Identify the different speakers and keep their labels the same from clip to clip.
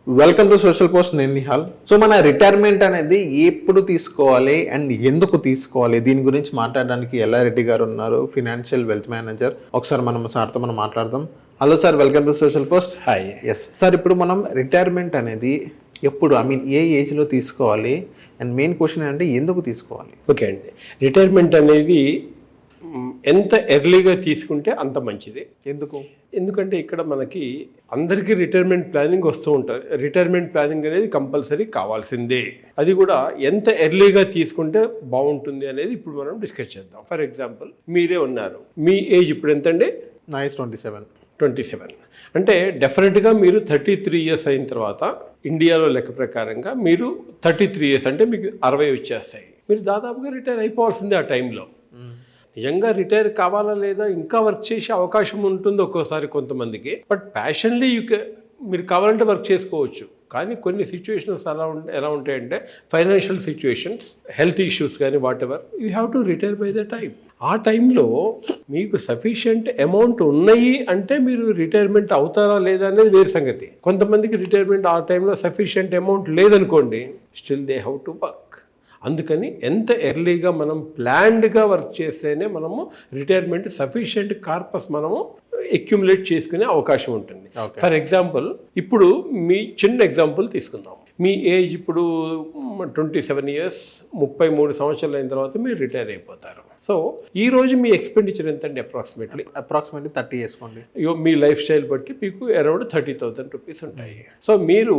Speaker 1: Welcome to social post, నేను Nihal. So మన retirement అనేది ఎప్పుడు తీసుకోవాలి అండ్ ఎందుకు తీసుకోవాలి, దీని గురించి మాట్లాడడానికి ఎల్లారెడ్డి గారు ఉన్నారు, ఫినాన్షియల్ వెల్త్ మేనేజర్. ఒకసారి మనం సార్తో మనం మాట్లాడదాం. Hello sir, welcome to social post.
Speaker 2: Hi.
Speaker 1: Yes sir, ఇప్పుడు మనం రిటైర్మెంట్ అనేది ఎప్పుడు, ఏ ఏజ్లో తీసుకోవాలి అండ్ మెయిన్ క్వశ్చన్ ఏంటంటే ఎందుకు తీసుకోవాలి?
Speaker 2: ఓకే అండి, రిటైర్మెంట్ అనేది ఎంత ఎర్లీగా తీసుకుంటే అంత మంచిది. ఎందుకంటే ఇక్కడ మనకి అందరికీ రిటైర్మెంట్ ప్లానింగ్ వస్తూ ఉంటుంది. రిటైర్మెంట్ ప్లానింగ్ అనేది కంపల్సరీ కావాల్సిందే. అది కూడా ఎంత ఎర్లీగా తీసుకుంటే బాగుంటుంది అనేది ఇప్పుడు మనం డిస్కస్ చేద్దాం. ఫర్ ఎగ్జాంపుల్, మీరే ఉన్నారు, మీ ఏజ్ ఇప్పుడు ఎంతండి?
Speaker 1: నా ఏజ్ 27.
Speaker 2: 27 అంటే డెఫినెట్గా మీరు 33 ఇయర్స్ అయిన తర్వాత ఇండియాలో లెక్క ప్రకారంగా మీరు 33 ఇయర్స్ అంటే మీకు 60 వచ్చేస్తాయి. మీరు దాదాపుగా రిటైర్ అయిపోవాల్సిందే ఆ టైంలో. నిజంగా రిటైర్ కావాలా లేదా, ఇంకా వర్క్ చేసే అవకాశం ఉంటుంది ఒక్కోసారి కొంతమందికి. బట్ ప్యాషన్లీ మీరు కావాలంటే వర్క్ చేసుకోవచ్చు. కానీ కొన్ని సిచ్యువేషన్స్ ఎలా ఉంటాయంటే, ఫైనాన్షియల్ సిచ్యువేషన్స్, హెల్త్ ఇష్యూస్ కానీ what ever, you have to retire by the time. ఆ టైంలో మీకు సఫిషియంట్ అమౌంట్ ఉన్నాయి అంటే మీరు రిటైర్మెంట్ అవుతారా లేదా అనేది వేరే సంగతి. కొంతమందికి రిటైర్మెంట్ ఆ టైంలో సఫిషియంట్ అమౌంట్ లేదనుకోండి, still they have to work. అందుకని ఎంత ఎర్లీగా మనం ప్లాన్డ్గా వర్క్ చేస్తేనే మనము రిటైర్మెంట్ సఫిషియంట్ కార్పస్ మనము అక్యుములేట్ చేసుకునే అవకాశం ఉంటుంది. ఫర్ ఎగ్జాంపుల్, ఇప్పుడు మీ చిన్న ఎగ్జాంపుల్ తీసుకుందాం. మీ ఏజ్ ఇప్పుడు 27 ఇయర్స్, 33 సంవత్సరాలు అయిన తర్వాత మీరు రిటైర్ అయిపోతారు. సో ఈ రోజు మీ ఎక్స్పెండిచర్ ఎంత అండి? అప్రాక్సిమేట్లీ
Speaker 1: 30 చేసుకోండి.
Speaker 2: మీ లైఫ్ స్టైల్ బట్టి మీకు అరౌండ్ 30,000 రూపీస్ ఉంటాయి. సో మీరు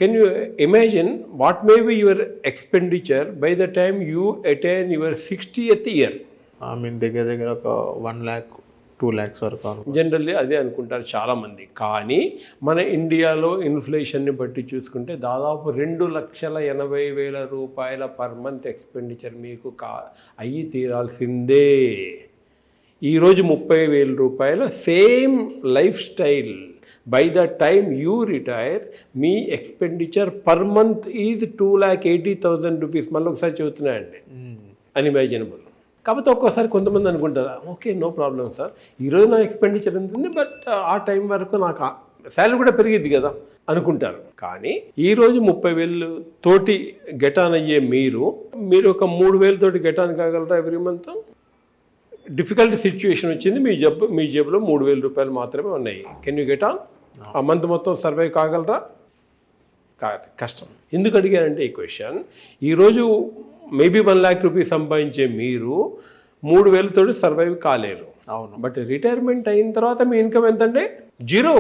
Speaker 2: can you imagine what may be your expenditure by the time you attain your 60th year?
Speaker 1: దగ్గర ఒక 1 lakh 2 lakhs వరకు
Speaker 2: జనరల్లీ అదే అనుకుంటారు చాలామంది. కానీ మన ఇండియాలో ఇన్ఫ్లేషన్ని బట్టి చూసుకుంటే దాదాపు 2,80,000 రూపాయల పర్ మంత్ ఎక్స్పెండిచర్ మీకు అయ్యి తీరాల్సిందే. ఈరోజు 30,000 రూపాయల same life style by the time you retire, me expenditure per month is 2,80,000 rupees. మళ్ళీ ఒకసారి చెబుతున్నాయండి, అన్ఇమాజినబుల్. కాకపోతే ఒక్కోసారి కొంతమంది అనుకుంటారు, ఓకే నో ప్రాబ్లం సార్, ఈరోజు నా ఎక్స్పెండిచర్ ఎంత ఉంది, బట్ ఆ టైం వరకు నాకు శాలరీ కూడా పెరిగిద్ది కదా అనుకుంటారు. కానీ ఈరోజు 30,000 తోటి గెటాన్ అయ్యే మీరు ఒక 3,000 తోటి గెటాన్ కాగలరా ఎవ్రీ మంత్? డిఫికల్ట్ సిచ్యువేషన్ వచ్చింది, మీ జేబులో 3,000 రూపాయలు మాత్రమే ఉన్నాయి. Can you get on? ఆ మంత్ మొత్తం సర్వైవ్ కాగలరా? కష్టం. ఎందుకు అడిగానంటే ఈ క్వశ్చన్, ఈరోజు మేబీ 1 lakh రూపీస్ సంపాదించే మీరు 3,000 తోటి సర్వైవ్ కాలేరు.
Speaker 1: అవును.
Speaker 2: బట్ రిటైర్మెంట్ అయిన తర్వాత మీ ఇన్కమ్ ఎంతంటే? 0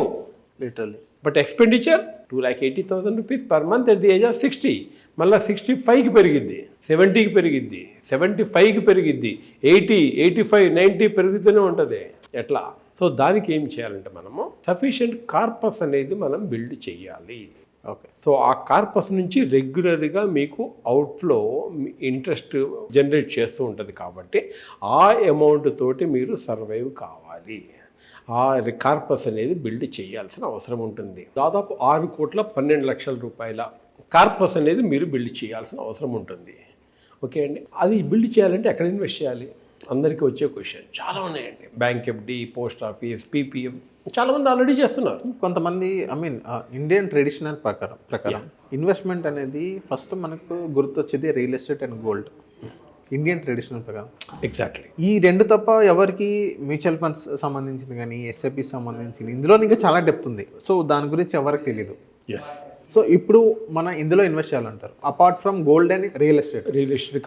Speaker 1: literally.
Speaker 2: But expenditure 2,80,000 rupees per month at the age of 60. మళ్ళీ 65కి పెరిగిద్ది, 70కి పెరిగిద్ది, 75కి పెరిగిద్ది, 80, 85, 90 పెరుగుతూనే ఉంటుంది. ఎట్లా? సో దానికి ఏం చేయాలంటే మనము సఫిషియంట్ కార్పస్ అనేది మనం బిల్డ్ చేయాలి.
Speaker 1: ఓకే.
Speaker 2: సో ఆ కార్పస్ నుంచి రెగ్యులర్గా మీకు అవుట్ఫ్లో ఇంట్రెస్ట్ జనరేట్ చేస్తూ ఉంటుంది. కాబట్టి ఆ అమౌంట్ తోటి మీరు సర్వైవ్ కావాలి. ఆ కార్పస్ అనేది బిల్డ్ చేయాల్సిన అవసరం ఉంటుంది. దాదాపు 6,12,00,000 రూపాయల కార్పస్ అనేది మీరు బిల్డ్ చేయాల్సిన అవసరం ఉంటుంది. ఓకే అండి, అది బిల్డ్ చేయాలంటే ఎక్కడ ఇన్వెస్ట్ చేయాలి? అందరికీ వచ్చే క్వశ్చన్ చాలా ఉన్నాయండి. Bank FD, post office, PPF చాలామంది ఆల్రెడీ చేస్తున్నారు.
Speaker 1: కొంతమంది ఇండియన్ ట్రెడిషనల్ ప్రకారం ఇన్వెస్ట్మెంట్ అనేది ఫస్ట్ మనకు గుర్తొచ్చేది real estate and gold. Indian traditional ప్రకారం
Speaker 2: ఎగ్జాక్ట్లీ
Speaker 1: ఈ రెండు తప్ప ఎవరికి మ్యూచువల్ ఫండ్స్ సంబంధించింది కానీ ఎస్ఐపి సంబంధించింది ఇందులో ఇంకా చాలా డెప్త్ ఉంది. సో దాని గురించి ఎవరికి తెలియదు. సో ఇప్పుడు మనం ఇందులో ఇన్వెస్ట్ చేయాలంటారు, apart from gold and real estate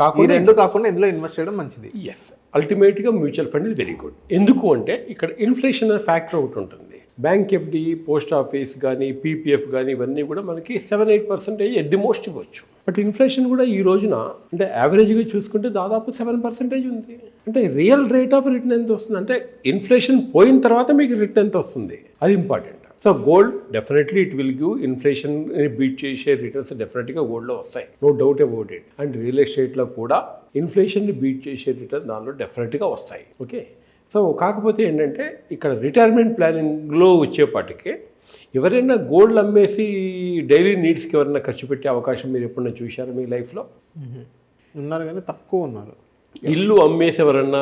Speaker 1: కాకుండా, ఈ రెండు కాకుండా ఇందులో ఇన్వెస్ట్ చేయడం మంచిది.
Speaker 2: ఎస్, అల్టిమేట్గా mutual fund is very good. ఎందుకు అంటే ఇక్కడ ఇన్ఫ్లేషన్ అనే ఫ్యాక్టర్ ఒకటి ఉంటుంది. బ్యాంక్ ఎఫ్డి, పోస్ట్ ఆఫీస్ కానీ, పీపీఎఫ్ కానీ ఇవన్నీ కూడా మనకి 7-8% ఎట్ ది మోస్ట్ ఇవ్వచ్చు. బట్ ఇన్ఫ్లేషన్ కూడా ఈ రోజున అంటే యావరేజ్గా చూసుకుంటే దాదాపు 7% ఉంది. అంటే రియల్ రేట్ ఆఫ్ రిటర్న్ ఎంత వస్తుంది అంటే, ఇన్ఫ్లేషన్ పోయిన తర్వాత మీకు రిటర్న్ ఎంత వస్తుంది, అది important. So gold definitely it will give inflation beat చేసే రిటర్న్స్ డెఫినెట్గా గోల్డ్లో వస్తాయి, no doubt about it. And real ఎస్టేట్లో కూడా ఇన్ఫ్లేషన్ని బీట్ చేసే రిటర్న్ దానిలో డెఫినెట్గా వస్తాయి. ఓకే. సో కాకపోతే ఏంటంటే ఇక్కడ రిటైర్మెంట్ ప్లానింగ్లో వచ్చేపాటికి ఎవరైనా గోల్డ్ అమ్మేసి డైలీ నీడ్స్కి ఎవరైనా ఖర్చు పెట్టే అవకాశం మీరు ఎప్పుడైనా చూశారు మీ లైఫ్లో?
Speaker 1: ఉన్నారు కానీ తక్కువ ఉన్నారు.
Speaker 2: ఇల్లు అమ్మేసి ఎవరన్నా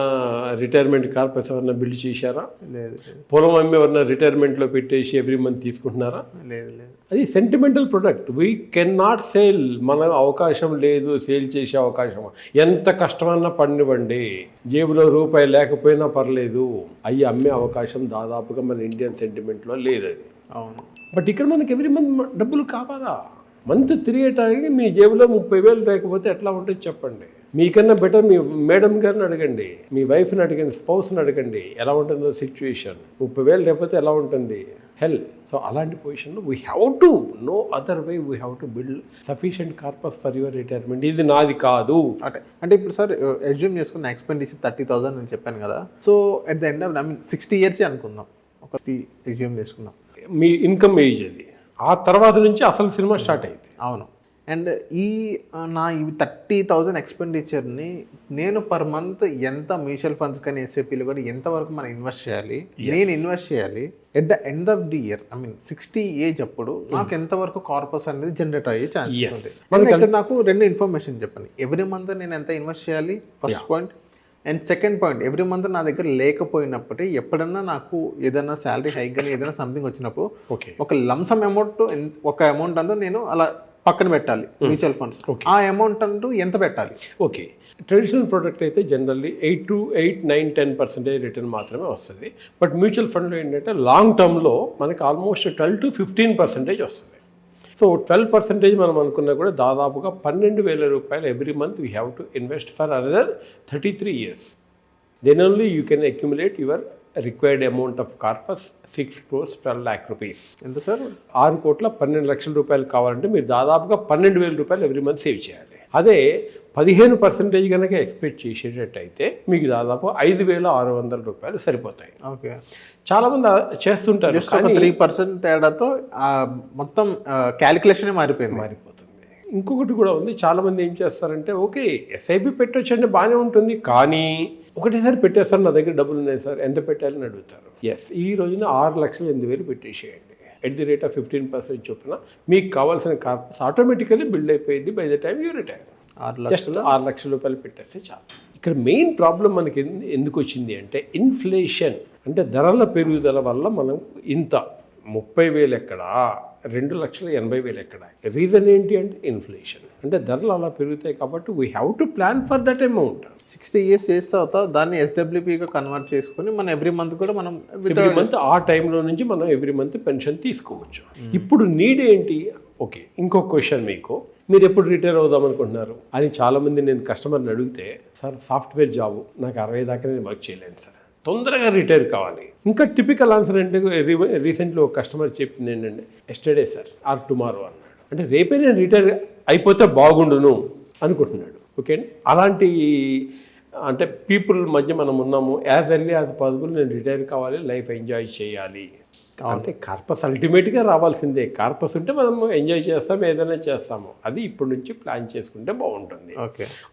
Speaker 2: రిటైర్మెంట్ కార్పస్ ఎవరన్నా బిల్డ్ చేశారా?
Speaker 1: లేదు
Speaker 2: పొలం అమ్మి ఎవరన్నా రిటైర్మెంట్లో పెట్టేసి ఎవ్రీ మంత్ తీసుకుంటున్నారా?
Speaker 1: లేదు లేదు.
Speaker 2: అది sentimental product. We can not sale. మన అవకాశం లేదు సేల్ చేసే అవకాశం. ఎంత కష్టమన్నా పడినివ్వండి, జేబులో రూపాయి లేకపోయినా పర్లేదు, అవి అమ్మే అవకాశం దాదాపుగా మన ఇండియన్ సెంటిమెంట్లో లేదు అది.
Speaker 1: అవును.
Speaker 2: బట్ ఇక్కడ మనకి ఎవ్రీ మంత్ డబ్బులు కావాలా? మంత్ తిరిగేటానికి మీ జేబులో 30,000 లేకపోతే ఎట్లా ఉంటుంది చెప్పండి. మీకన్నా బెటర్ మీ మేడం గారిని అడగండి, మీ వైఫ్ని అడగండి, స్పౌస్ని అడగండి ఎలా ఉంటుందో సిచ్యువేషన్. 30,000 లేకపోతే ఎలా ఉంటుంది? హెల్. సో అలాంటి పొజిషన్లో we have to, no other way, we have to build sufficient corpus for your retirement. ఇది నాది కాదు
Speaker 1: అంటే ఇప్పుడు సార్ ఎస్యూమ్ చేసుకున్న ఎక్స్పెండిచర్ 30,000 అని చెప్పాను కదా. So at the end of 60 years అనుకుందాం, ఒక ఎస్యూమ్ చేసుకుందాం.
Speaker 2: మీ ఇన్కమ్ ఏజ్ అది. ఆ తర్వాత నుంచి అసలు సినిమా స్టార్ట్ అయింది.
Speaker 1: అవును. అండ్ ఇవి 30,000 ఎక్స్పెండిచర్ని నేను పర్ మంత్ ఎంత మ్యూచువల్ ఫండ్స్ కానీ ఎస్ఐపీలు కానీ ఎంతవరకు మనం ఇన్వెస్ట్ చేయాలి, నేను ఇన్వెస్ట్ చేయాలి. At the end of the year 60 age అప్పుడు నాకు ఎంతవరకు కార్పస్ అనేది జనరేట్ అయ్యే ఛాన్సెస్ ఉంది. ఇక్కడ నాకు 2 ఇన్ఫర్మేషన్ చెప్పండి. ఎవ్రీ మంత్ నేను ఎంత ఇన్వెస్ట్ చేయాలి, first point. And second point, every month నా దగ్గర లేకపోయినప్పటికీ ఎప్పుడన్నా నాకు ఏదైనా శాలరీ హైక్ కానీ ఏదైనా సంథింగ్ వచ్చినప్పుడు ఒక లంసమ్ అమౌంట్, ఒక అమౌంట్ అంతా నేను అలా పక్కన పెట్టాలి మ్యూచువల్ ఫండ్స్. ఆ అమౌంట్ అంటూ ఎంత పెట్టాలి?
Speaker 2: ఓకే, ట్రెడిషనల్ ప్రోడక్ట్ అయితే జనరల్లీ 8 to 9-10% రిటర్న్ మాత్రమే వస్తుంది. బట్ మ్యూచువల్ ఫండ్లో ఏంటంటే లాంగ్ టర్మ్లో మనకి ఆల్మోస్ట్ 12 to 15% వస్తుంది. సో 12% మనం అనుకున్నా కూడా దాదాపుగా 12,000 రూపాయలు every month we have to invest for another 33 years. Then only you can accumulate your required amount of corpus 6 crores 12 lakh rupees.
Speaker 1: ఎంత సార్?
Speaker 2: 6 కోట్ల 12 లక్షల రూపాయలు కావాలంటే మీరు దాదాపుగా 12,000 రూపాయలు ఎవ్రీ మంత్ సేవ్ చేయాలి. అదే 15% కనుక ఎక్స్పెక్ట్ చేసేటట్టయితే మీకు దాదాపు 5,600 రూపాయలు సరిపోతాయి.
Speaker 1: ఓకే.
Speaker 2: చాలామంది చేస్తుంటారు,
Speaker 1: 3% తేడాతో మొత్తం క్యాలిక్యులేషన్ మారిపోతుంది.
Speaker 2: ఇంకొకటి కూడా ఉంది, చాలామంది ఏం చేస్తారంటే ఓకే ఎస్ఐపి పెట్టొచ్చండి బాగానే ఉంటుంది, కానీ ఒకటేసారి పెట్టేస్తారు, నా దగ్గర డబ్బులు ఉన్నాయి సార్ ఎంత పెట్టాలని అడుగుతారు. ఎస్, ఈ రోజున 6,08,000 పెట్టేసేయండి. ఎట్ ది రేట్ ఆఫ్ 15% చొప్పున మీకు కావాల్సిన కార్పస్ ఆటోమేటికలీ బిల్డ్ అయిపోయింది by the time you retire. 6 లక్షల రూపాయలు పెట్టేస్తే చాలు. ఇక్కడ మెయిన్ ప్రాబ్లం మనకి ఎందుకు వచ్చింది అంటే ఇన్ఫ్లేషన్. అంటే ధరల పెరుగుదల వల్ల మనం ఇంత 30,000 ఎక్కడా, 2,80,000 ఎక్కడ? రీజన్ ఏంటి అంటే ఇన్ఫ్లేషన్. అంటే ధరలు అలా పెరుగుతాయి కాబట్టి we have to plan for that amount.
Speaker 1: 60 years చేసిన తర్వాత దాన్ని ఎస్డబ్ల్యూపీగా కన్వర్ట్ చేసుకొని మనం ఎవ్రీ మంత్ కూడా మనం
Speaker 2: ఎవ్రీ మంత్ ఆ టైంలో నుంచి మనం ఎవ్రీ మంత్ పెన్షన్ తీసుకోవచ్చు. ఇప్పుడు నీడ్ ఏంటి? ఓకే, ఇంకొక క్వశ్చన్ మీకు, మీరు ఎప్పుడు రిటైర్ అవుదాం అనుకుంటున్నారు అని చాలామంది నేను కస్టమర్ని అడిగితే, సార్ సాఫ్ట్వేర్ జాబ్ నాకు 60 దాకా నేను వర్క్ చేయలేను సార్, తొందరగా రిటైర్ కావాలి. ఇంకా టిపికల్ ఆన్సర్ అంటే రీసెంట్లీ ఒక కస్టమర్ చెప్పింది ఏంటంటే ఎస్టర్డే సార్ ఆర్ టుమారో అన్నాడు. అంటే రేపే నేను రిటైర్ అయిపోతే బాగుండును అనుకుంటున్నాడు. ఓకే అండి, అలాంటి అంటే పీపుల్ మధ్య మనం ఉన్నాము. యాజ్ ఎర్లీ యాజ్ పాసిబుల్ నేను రిటైర్ కావాలి, లైఫ్ ఎంజాయ్ చేయాలి అంటే కార్పస్ అల్టిమేట్గా రావాల్సిందే. కార్పస్ ఉంటే మనం ఎంజాయ్ చేస్తాం, ఏదైనా చేస్తాము. అది ఇప్పటి నుంచి ప్లాన్ చేసుకుంటే బాగుంటుంది.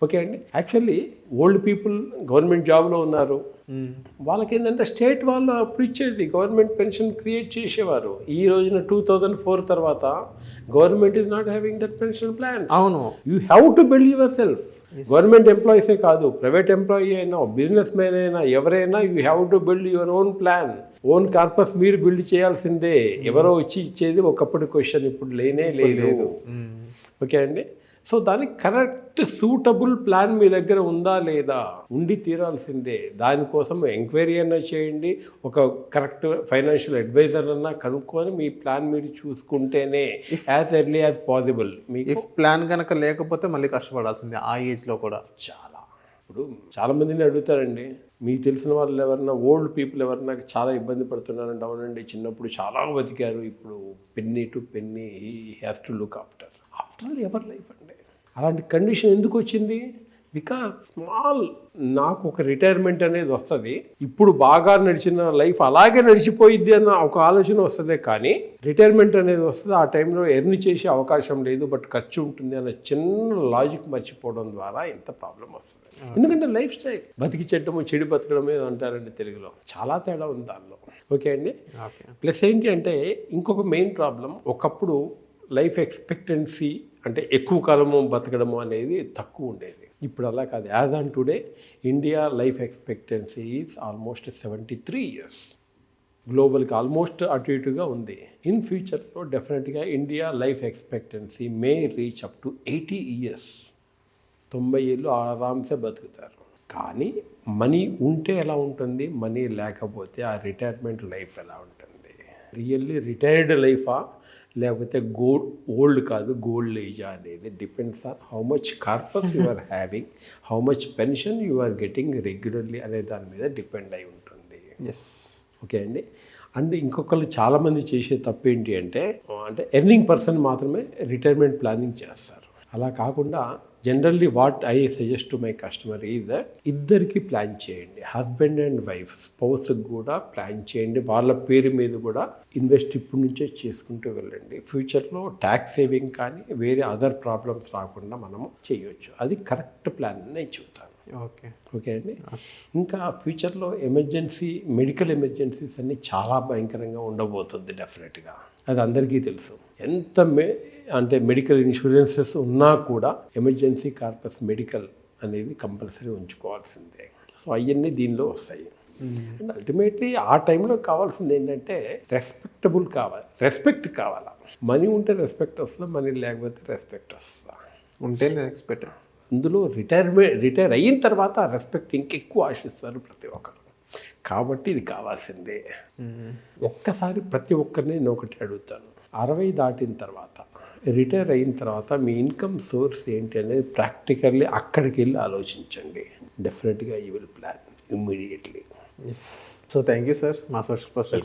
Speaker 2: ఓకే అండి. యాక్చువల్లీ ఓల్డ్ పీపుల్ గవర్నమెంట్ జాబ్లో ఉన్నారు, వాళ్ళకి ఏంటంటే స్టేట్ వాళ్ళు అప్పుడు ఇచ్చేది గవర్నమెంట్ పెన్షన్ క్రియేట్ చేసేవారు. ఈ రోజున 2004 తర్వాత government is not having that pension plan.
Speaker 1: అవును,
Speaker 2: you have to build yourself. Government ఎంప్లాయీసే కాదు, ప్రైవేట్ ఎంప్లాయీ అయినా, బిజినెస్ మ్యాన్ అయినా, ఎవరైనా you have to build your own plan. Own corpus మీరు బిల్డ్ చేయాల్సిందే. ఎవరో వచ్చి ఇచ్చేది ఒకప్పుడు క్వశ్చన్, ఇప్పుడు లేనే లేదు. ఓకే అండి. సో దానికి కరెక్ట్ సూటబుల్ ప్లాన్ మీ దగ్గర ఉందా లేదా, ఉండి తీరాల్సిందే. దానికోసం ఎంక్వైరీ అన్నా చేయండి, ఒక కరెక్ట్ ఫైనాన్షియల్ అడ్వైజర్ అన్నా కనుక్కొని మీ ప్లాన్ మీరు చూసుకుంటేనే యాజ్ ఎర్లీ యాజ్ పాసిబుల్. మీకు
Speaker 1: ప్లాన్ కనుక లేకపోతే మళ్ళీ కష్టపడాల్సిందే ఆ ఏజ్లో కూడా.
Speaker 2: ఇప్పుడు చాలామందిని అడుగుతారండి, మీకు తెలిసిన వాళ్ళు ఎవరన్నా ఓల్డ్ పీపుల్ ఎవరన్నా చాలా ఇబ్బంది పడుతున్నారంటే, అవునండి చిన్నప్పుడు చాలా బతికారు, ఇప్పుడు penny to penny he has to look after ever life అండి. అలాంటి కండిషన్ ఎందుకు వచ్చింది? బికాజ్ స్మాల్ నాకు ఒక రిటైర్మెంట్ అనేది వస్తుంది, ఇప్పుడు బాగా నడిచిన లైఫ్ అలాగే నడిచిపోయిద్ది అన్న ఒక ఆలోచన వస్తుంది. కానీ రిటైర్మెంట్ అనేది వస్తుంది, ఆ టైంలో ఎర్న్ చేసే అవకాశం లేదు, బట్ ఖర్చు ఉంటుంది అన్న చిన్న లాజిక్ మర్చిపోవడం ద్వారా ఇంత ప్రాబ్లం వస్తుంది. ఎందుకంటే లైఫ్ స్టైల్, బతికి చెడ్డము చెడు బతకడమే అంటారండి తెలుగులో, చాలా తేడా ఉంది దానిలో. ఓకే అండి. ప్లస్ ఏంటి అంటే ఇంకొక మెయిన్ ప్రాబ్లం, ఒకప్పుడు లైఫ్ ఎక్స్పెక్టెన్సీ అంటే ఎక్కువ కాలము బతకడము అనేది తక్కువ ఉండేది. ఇప్పుడు అలా కాదు. As on today India life expectancy is almost 73 years. గ్లోబల్కి ఆల్మోస్ట్ అటు ఇటుగా ఉంది. ఇన్ ఫ్యూచర్లో డెఫినెట్గా India life expectancy may reach up to 80 years. 90 ఏళ్ళు ఆరామ్సే బతుకుతారు. కానీ మనీ ఉంటే ఎలా ఉంటుంది, మనీ లేకపోతే ఆ రిటైర్మెంట్ లైఫ్ ఎలా ఉంటుంది? రియల్లీ రిటైర్డ్ లైఫా లేకపోతే ఓల్డ్ కాదు గోల్డ్ ఏజా అనేది depends on how much corpus you are having, how much pension you are getting regularly అనే దాని మీద డిపెండ్ అయి ఉంటుంది.
Speaker 1: ఎస్.
Speaker 2: ఓకే అండి. అండ్ ఇంకొకళ్ళు చాలామంది చేసే తప్పు ఏంటి అంటే ఎర్నింగ్ పర్సన్ మాత్రమే రిటైర్మెంట్ ప్లానింగ్ చేస్తారు. అలా కాకుండా generally what I suggest to my customer is that ఇద్దరికి ప్లాన్ చేయండి. హస్బెండ్ అండ్ వైఫ్ స్పౌస్కి కూడా ప్లాన్ చేయండి. వాళ్ళ పేరు మీద కూడా ఇన్వెస్ట్ ఇప్పటి నుంచే చేసుకుంటూ వెళ్ళండి. ఫ్యూచర్లో ట్యాక్స్ సేవింగ్ కానీ వేరే అదర్ ప్రాబ్లమ్స్ రాకుండా మనము చేయొచ్చు. అది కరెక్ట్ ప్లాన్ అని నేను చెబుతాను. ఓకే అండి. ఇంకా ఫ్యూచర్లో మెడికల్ ఎమర్జెన్సీస్ అన్నీ చాలా భయంకరంగా ఉండబోతుంది డెఫినెట్గా. అది అందరికీ తెలుసు. ఎంత మెడికల్ ఇన్సూరెన్సెస్ ఉన్నా కూడా ఎమర్జెన్సీ కార్పస్ మెడికల్ అనేది కంపల్సరీ ఉంచుకోవాల్సిందే. సో అవన్నీ దీనిలో వస్తాయి. అండ్ అల్టిమేట్లీ ఆ టైంలో కావాల్సింది ఏంటంటే రెస్పెక్ట్ కావాలా. మనీ ఉంటే రెస్పెక్ట్ వస్తుందా, మనీ లేకపోతే రెస్పెక్ట్ వస్తుందా?
Speaker 1: ఉంటే రెస్పెక్ట్.
Speaker 2: ఇందులో రిటైర్ అయిన తర్వాత ఆ రెస్పెక్ట్ ఇంకెక్కువ ఆశిస్తారు ప్రతి ఒక్కరు. కాబట్టి ఇది కావాల్సిందే. ఒక్కసారి ప్రతి ఒక్కరిని నేను ఒకటి అడుగుతాను, 60 దాటిన తర్వాత రిటైర్ అయిన తర్వాత మీ ఇన్కమ్ సోర్స్ ఏంటి అనేది ప్రాక్టికల్లీ అక్కడికి వెళ్ళి ఆలోచించండి. డెఫినెట్గా you will plan immediately.
Speaker 1: So thank you sir మా సోషల్ పర్సన్.